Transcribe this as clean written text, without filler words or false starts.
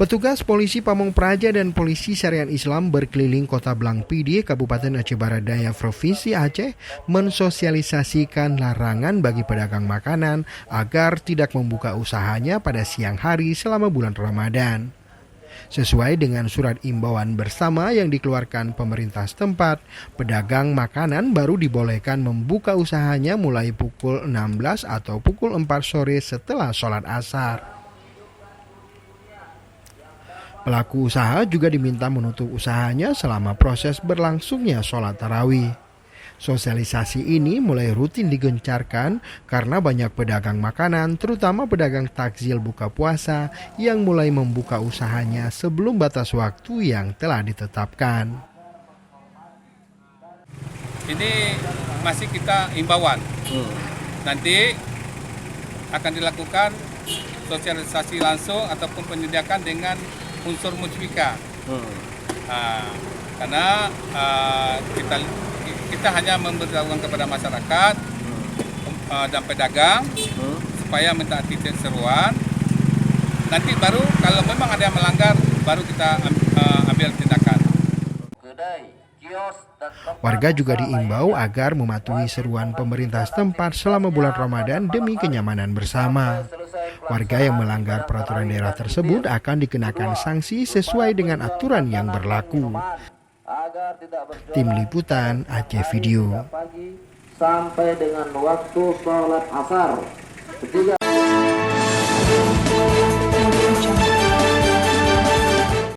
Petugas polisi Pamong Praja dan polisi Syariat Islam berkeliling kota Blangpidi, Kabupaten Aceh Barat Daya, Provinsi Aceh, mensosialisasikan larangan bagi pedagang makanan agar tidak membuka usahanya pada siang hari selama bulan Ramadan. Sesuai dengan surat imbauan bersama yang dikeluarkan pemerintah setempat, pedagang makanan baru dibolehkan membuka usahanya mulai pukul 16 atau pukul 4 sore setelah sholat asar. Pelaku usaha juga diminta menutup usahanya selama proses berlangsungnya sholat tarawih. Sosialisasi ini mulai rutin digencarkan karena banyak pedagang makanan, terutama pedagang takjil buka puasa, yang mulai membuka usahanya sebelum batas waktu yang telah ditetapkan. Ini masih kita imbauan. Nanti akan dilakukan sosialisasi langsung ataupun penyediakan dengan unsur musbika. Karena kita hanya memberitahukan kepada masyarakat dan pedagang supaya mentaati seruan. Nanti baru kalau memang ada yang melanggar, baru kita ambil tindakan. Warga juga diimbau agar mematuhi seruan pemerintah setempat selama bulan Ramadan demi kenyamanan bersama. Warga yang melanggar peraturan daerah tersebut akan dikenakan sanksi sesuai dengan aturan yang berlaku. Tim Liputan Aceh Video. Sampai dengan waktu sholat asar. Ketiga,